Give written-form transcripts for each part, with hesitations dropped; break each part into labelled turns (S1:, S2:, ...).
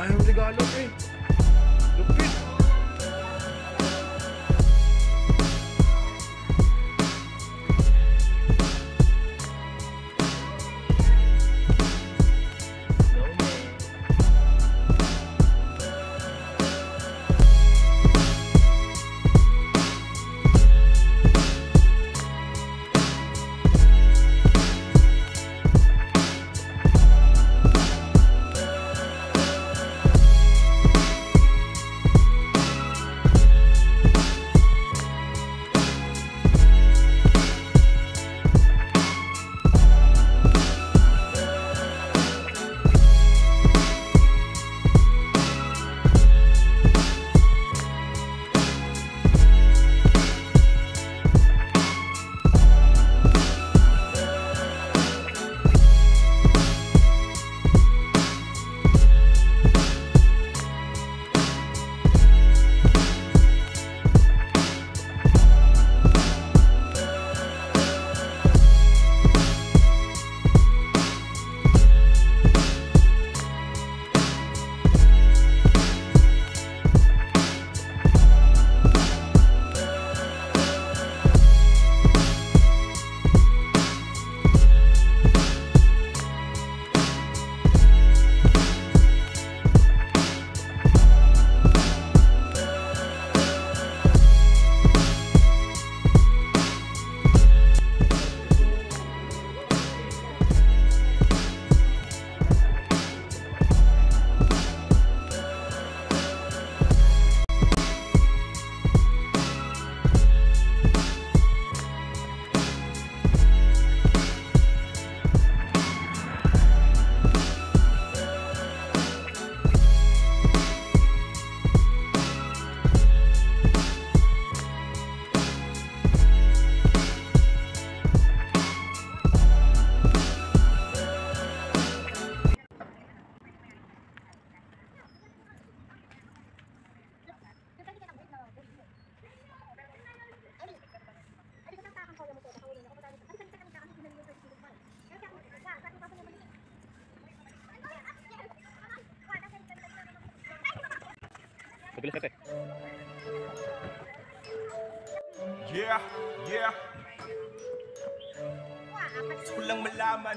S1: Dahil regalo eh. Lupit.
S2: Yeah. Gusto ko lang malaman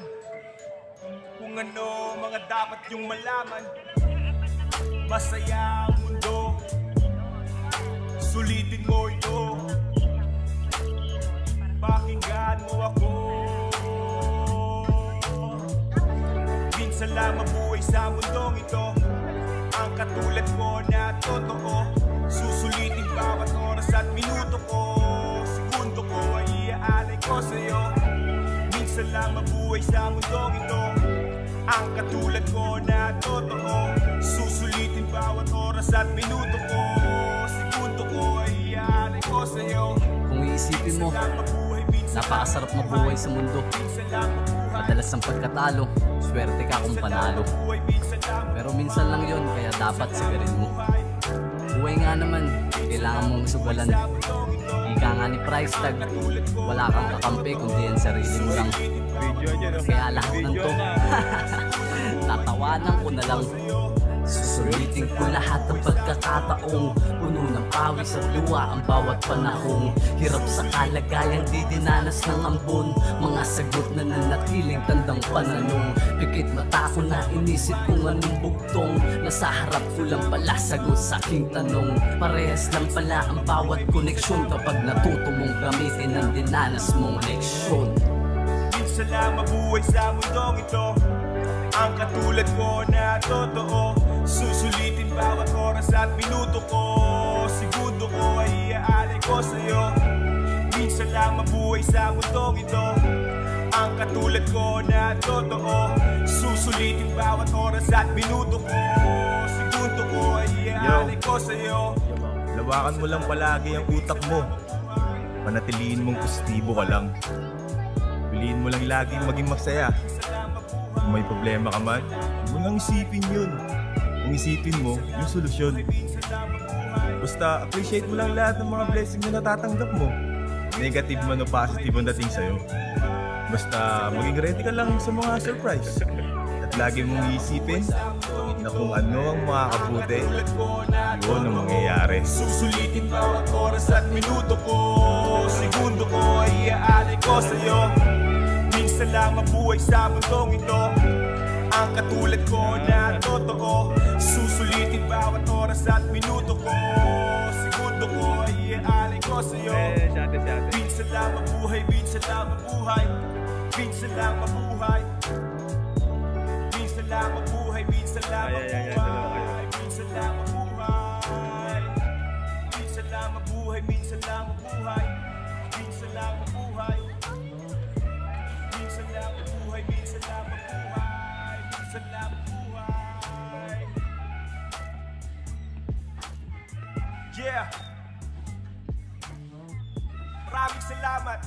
S2: kung ano mga dapat yung malaman. Masaya ang mundo, sulitin mo ito. Pakinggan mo ako. Minsan lang mabuhay sa mundong ito, ang katulad mo na totoo. Susulitin bawat oras at minuto ko, segundo ko ay iaalay ko sa'yo. Minsan lang mabuhay sa mundong ito, ang katulad ko na totoo. Susulitin bawat oras at minuto ko, segundo ko ay iaalay ko sa'yo.
S3: Kung iisipin mo, napakasarap mabuhay sa mundo. Madalas ang pagkatalo, swerte ka kung panalo. Pero minsan lang yon, kaya dapat sagarin mo. Buhay nga naman, kailangan mong sugalan. Ika nga ni price tag, wala kang kakampi kundi ang sarili mo lang. Kaya lahat ng to tatawanan ko na lang. Susulitin ko lahat ng pagkakataong puno ng pawis at luwa ang bawat panahong hirap sa kalagayang di dinanas ng ambon. Mga sagot na nanatiling tandang pananong. Pikit mata ko na inisip kung anong bugtong. Nasa harap ko lang pala sagot sa aking tanong. Parehas lang pala ang bawat koneksyon kapag natuto mong gamitin ang dinanas mong leksyon.
S2: Minsan lang mabuhay sa mundong ito, ang katulad ko na totoo. Susulitin bawat oras at minuto ko, segundo ko ay iaalay ko sa'yo. Minsan lang mabuhay sa mundong ito, ang katulad ko na totoo. Susulitin bawat oras at minuto ko, segundo ko ay iaalay ko sa'yo.
S4: Lawakan mo lang palagi ang utak mo, manatiliin mong positibo ka lang. Piliin mo lang laging maging masaya. Kung may problema ka man, huwag mo lang isipin yun. Kung isipin mo, yung solusyon. Basta appreciate mo lang lahat ng mga blessing na natatanggap mo. Negative man o positive ang dating sa'yo. Basta maging ready ka lang sa mga surprise. at lagi mong iisipin na kung ano ang makakabuti, yun ang mangyayari.
S2: Susulitin bawat oras at minuto ko, segundo ko ay iaalay ko sa'yo. Minsan lang mabuhay sa mundong ito, ang katulad ko na totoo. Susulitin bawat oras at minuto ko, segundo ko ay iaalay ko sa'yo. Minsan lang mabuhay, minsan lang mabuhay, minsan lang mabuhay, minsan lang mabuhay, minsan lang mabuhay, minsan lang mabuhay, minsan lang mabuhay, minsan lang mabuhay, minsan lang mabuhay, minsan lang mabuhay, minsan lang mabuhay, minsan lang mabuhay. Yeah. Maraming salamat.